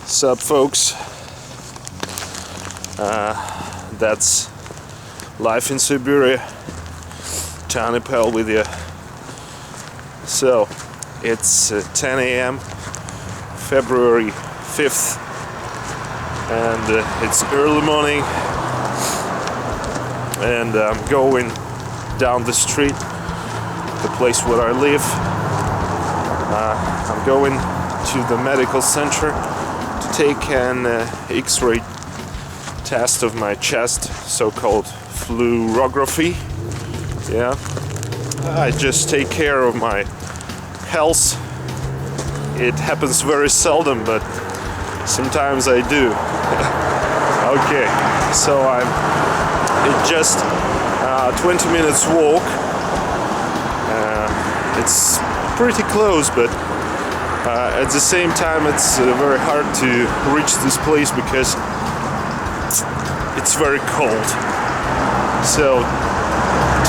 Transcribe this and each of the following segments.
Sup folks, that's life in Siberia. Tiny Pal with you. So it's 10 a.m. February 5th and it's early morning and I'm going down the street, the place where I live. I'm going to the medical center to take an X-ray test of my chest, so-called fluorography. Yeah, I just take care of my health. It happens very seldom, but sometimes I do. Okay, so it's just 20 minutes walk. It's pretty close, but at the same time it's very hard to reach this place because it's very cold. So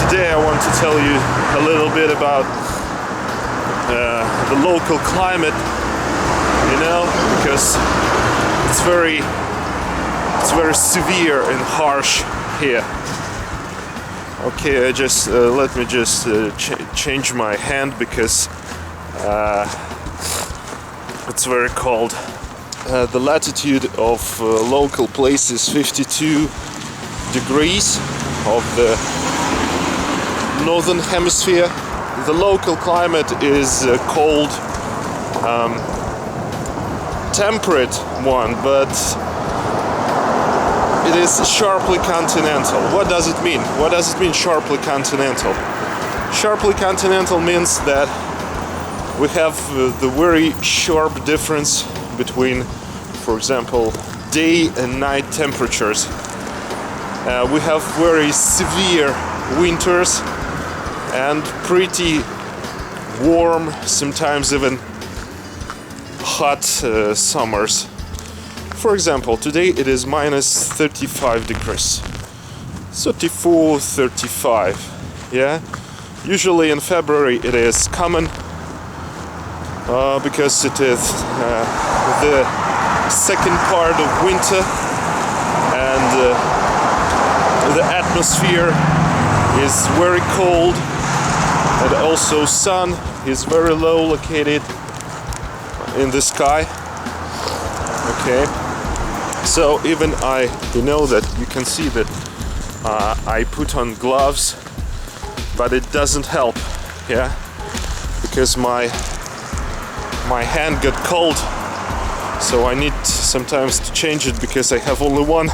today I want to tell you a little bit about the local climate, you know, because it's very severe and harsh here. Okay, I just let me just change my hand because it's very cold. The latitude of local place is 52 degrees of the northern hemisphere. The local climate is cold, temperate one, but it is sharply continental. What does it mean? What does it mean, sharply continental? Sharply continental means that we have the very sharp difference between, for example, day and night temperatures. We have very severe winters and pretty warm, sometimes even hot summers. For example, today it is minus 35 degrees, 34, 35, yeah? Usually in February it is common because it is the second part of winter and the atmosphere is very cold and also sun is very low located in the sky. Okay. So even you know that you can see that I put on gloves, but it doesn't help, yeah, because my hand got cold, so I need sometimes to change it because I have only one.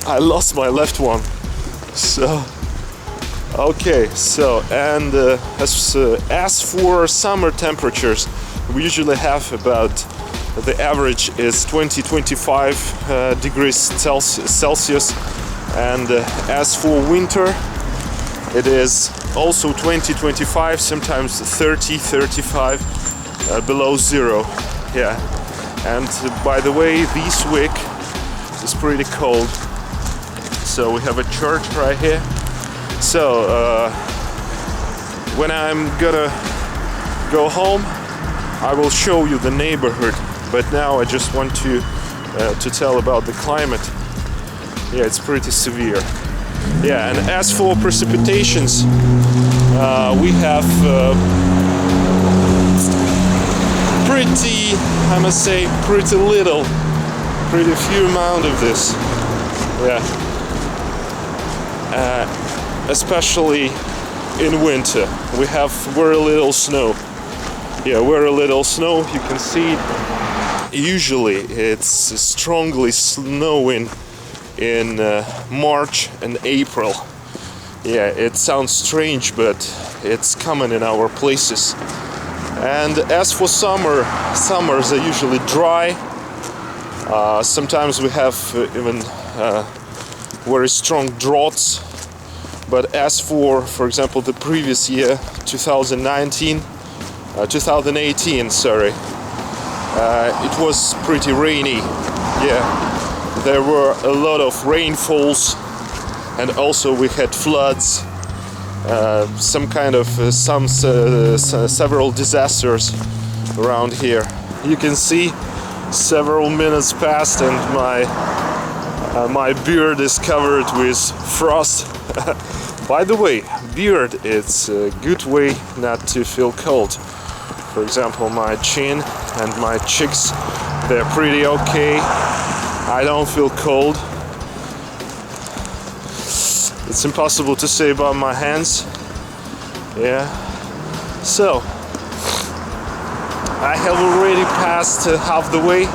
I lost my left one. So okay, so and as for summer temperatures, we usually have about, the average is 20-25 degrees Celsius, and as for winter it is also 20-25, sometimes 30-35 below zero. Yeah, and by the way, this week is pretty cold, so we have a church right here. So when I'm gonna go home I will show you the neighborhood, but now I just want to tell about the climate. Yeah, it's pretty severe. Yeah, and as for precipitations, we have pretty, I must say, pretty little, pretty few amount of this. Yeah, especially in winter, we have very little snow. Yeah, very little snow. You can see usually it's strongly snowing in March and April. Yeah, it sounds strange, but it's common in our places. And as for summers are usually dry. Sometimes we have even very strong droughts. But as for example, the previous year, 2018, sorry, it was pretty rainy. Yeah, there were a lot of rainfalls, and also we had floods, several disasters around here. You can see several minutes passed and my beard is covered with frost. By the way, beard, it's a good way not to feel cold. For example, my chin and my cheeks, they're pretty okay. I don't feel cold. It's impossible to say about my hands. Yeah. So, I have already passed half the way,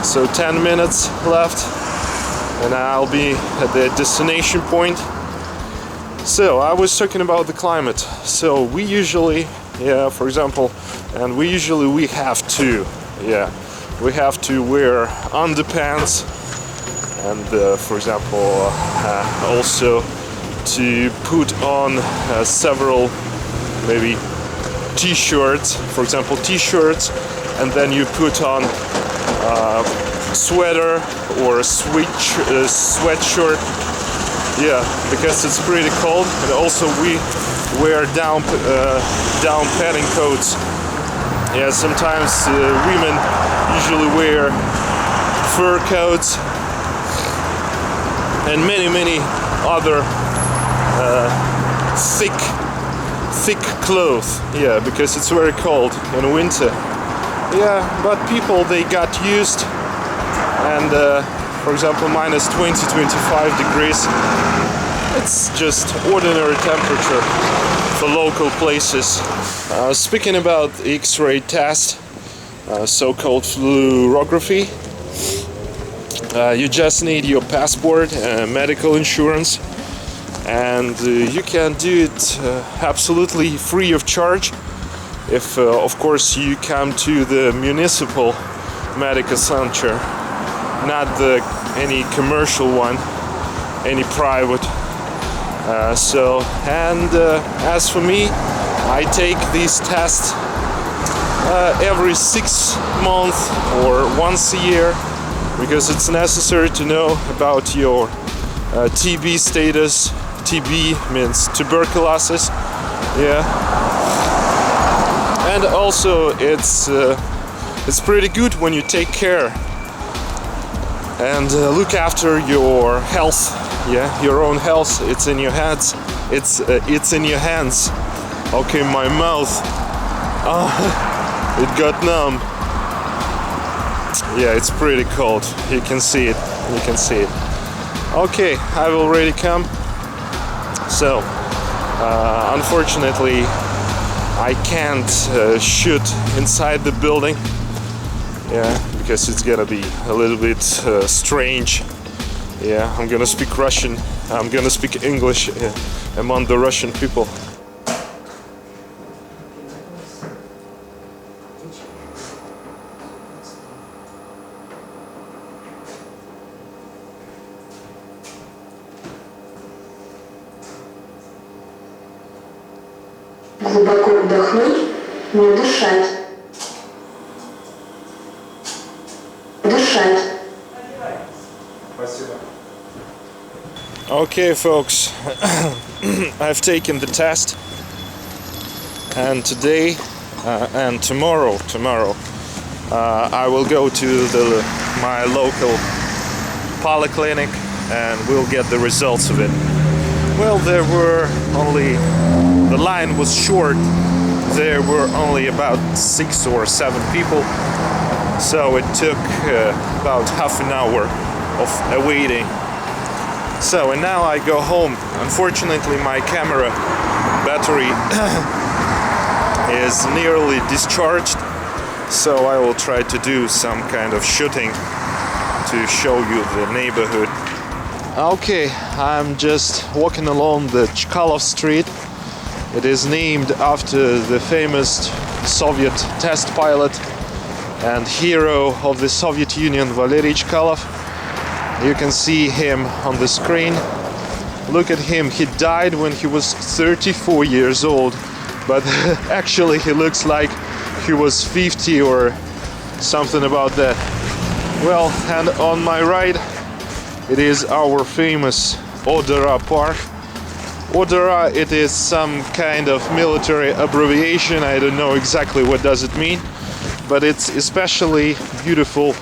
so 10 minutes left and I'll be at the destination point. So, I was talking about the climate. So, we usually, for example, and we have to, we have to wear underpants and, for example, also to put on several, maybe t-shirts, for example t-shirts, and then you put on a sweater or a sweatshirt, because it's pretty cold. And also we wear down padding coats. Sometimes women usually wear fur coats and many other thick clothes, because it's very cold in winter. But people, they got used, and for example minus 20-25 degrees, it's just ordinary temperature for local places. Speaking about X-ray test, so-called fluorography, you just need your passport, medical insurance, and you can do it absolutely free of charge if of course you come to the municipal medical center, not any commercial one, any private. As for me, I take these tests every 6 months or once a year, because it's necessary to know about your TB status. TB means tuberculosis, and also it's pretty good when you take care and look after your health, your own health. It's in your hands. It's in your hands. Okay, my mouth, it got numb. It's pretty cold. You can see it. Okay, I've already come. So, unfortunately, I can't shoot inside the building. Because it's gonna be a little bit strange. I'm gonna speak Russian. I'm gonna speak English among the Russian people. Глубоко вдохнуть, не дышать. Дышать. Okay, folks, I've taken the test, and today and tomorrow, I will go to my local polyclinic and we'll get the results of it. Well, the line was short. There were only about 6 or 7 people, so it took about half an hour of waiting. So, and now I go home. Unfortunately, my camera battery is nearly discharged, so I will try to do some kind of shooting to show you the neighborhood. Okay, I'm just walking along the Chkalov Street. It is named after the famous Soviet test pilot and hero of the Soviet Union, Valery Chkalov. You can see him on the screen. Look at him, he died when he was 34 years old, but actually he looks like he was 50 or something about that. Well, and on my right, it is our famous Odera Park. Odera, it is some kind of military abbreviation. I don't know exactly what does it mean, but it's especially beautiful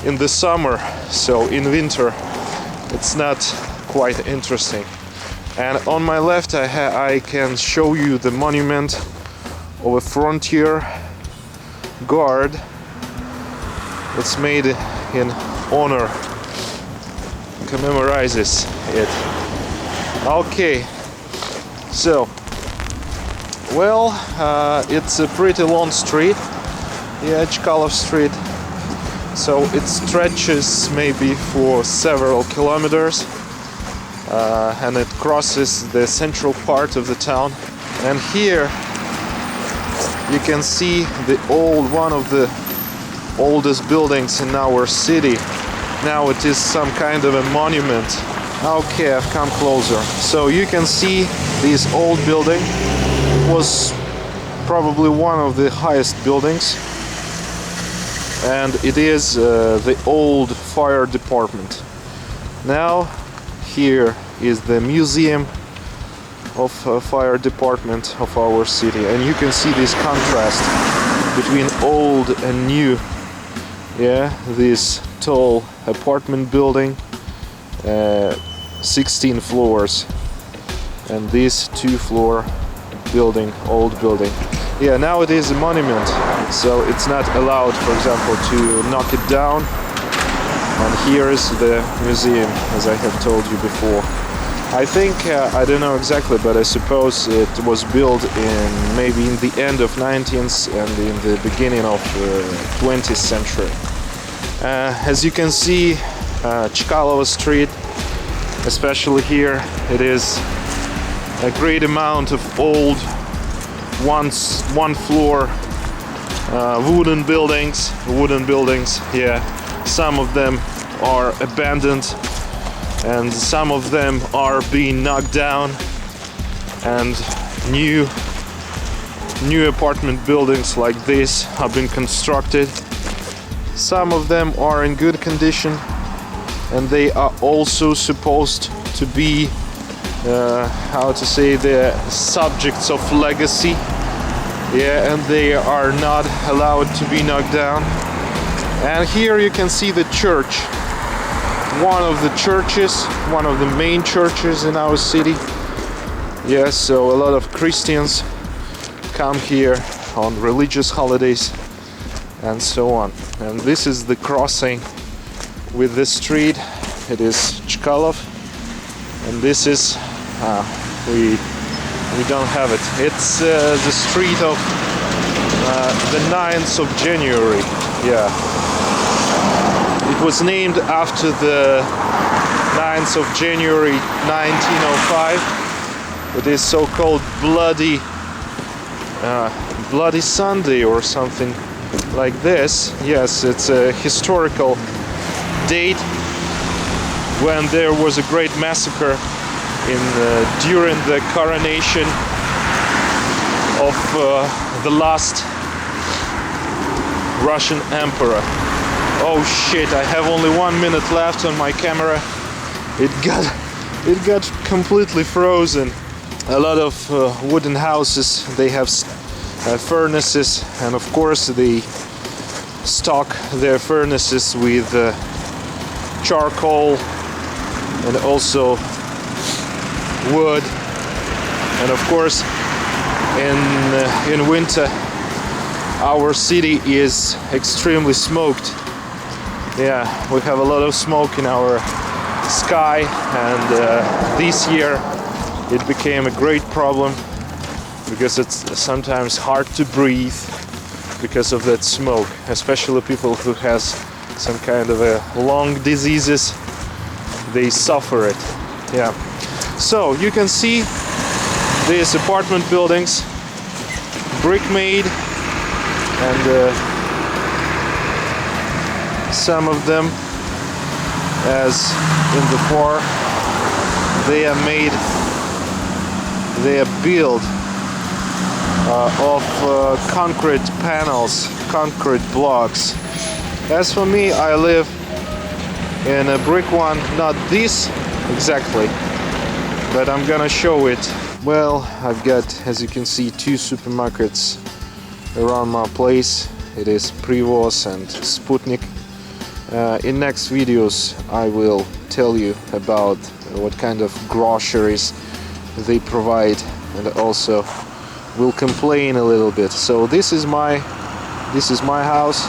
in the summer. So in winter, it's not quite interesting. And on my left, I can show you the monument of a frontier guard. It's made in honor, commemorizes it. Okay, so, well, it's a pretty long street, yeah, Chkalov Street. So it stretches maybe for several kilometers, and it crosses the central part of the town. And here you can see one of the oldest buildings in our city. Now it is some kind of a monument. Okay, I've come closer. So you can see this old building. It was probably one of the highest buildings, and it is the old fire department. Now here is the museum of fire department of our city, and you can see this contrast between old and new. Yeah, this tall apartment building, 16 floors, and this 2-floor building, old building. Yeah, now it is a monument, so it's not allowed, for example, to knock it down. And here is the museum, as I have told you before. I think, I don't know exactly, but I suppose it was built maybe in the end of 19th and in the beginning of 20th century. As you can see, Chkalov Street, especially here, it is a great amount of old one-floor wooden buildings, yeah. Some of them are abandoned, and some of them are being knocked down, and new apartment buildings like this have been constructed. Some of them are in good condition, and they are also supposed to be how to say, the subjects of legacy, yeah, and they are not allowed to be knocked down. And here you can see the church, one of the main churches in our city. Yeah, so a lot of Christians come here on religious holidays and so on. And this is the crossing with the street. It is Chkalov, and this is we don't have it. It's the street of the 9th of January. Yeah, it was named after the 9th of January 1905. It is so-called Bloody Sunday or something like this. Yes, it's a historical date when there was a great massacre during the coronation of the last Russian emperor. Oh shit, I have only 1 minute left on my camera. It got completely frozen. A lot of wooden houses, they have furnaces, and of course they stock their furnaces with charcoal and also wood. And of course in winter our city is extremely smoked. Yeah, we have a lot of smoke in our sky, and this year it became a great problem because it's sometimes hard to breathe because of that smoke, especially people who has some kind of a lung diseases, they suffer it. Yeah, so you can see these apartment buildings, brick made, and some of them, as in the far, they are built of concrete panels, concrete blocks. As for me, I live in a brick one, not this exactly, but I'm gonna show it. Well, I've got, as you can see, 2 supermarkets around my place. It is Privoz and Sputnik. In next videos I will tell you about what kind of groceries they provide, and also will complain a little bit. So this is my house,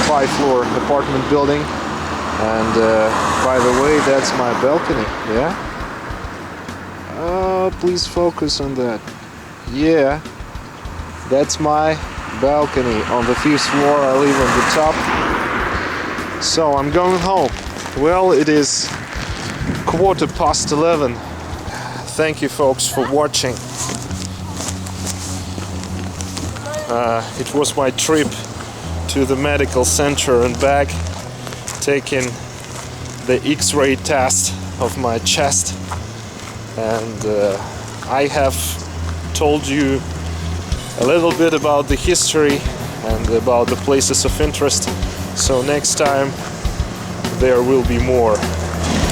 5-floor apartment building, and by the way, that's my balcony. Yeah, please focus on that. Yeah, that's my balcony on the 5th floor. I live on the top. So I'm going home. Well, it is 11:15. Thank you folks for watching. It was my trip to the medical center and back, taking the X-ray test of my chest, and I have told you a little bit about the history and about the places of interest. So next time there will be more.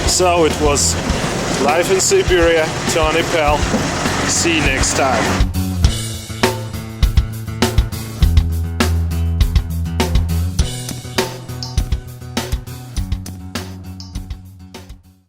So it was Life in Siberia, Tony Pell. See you next time.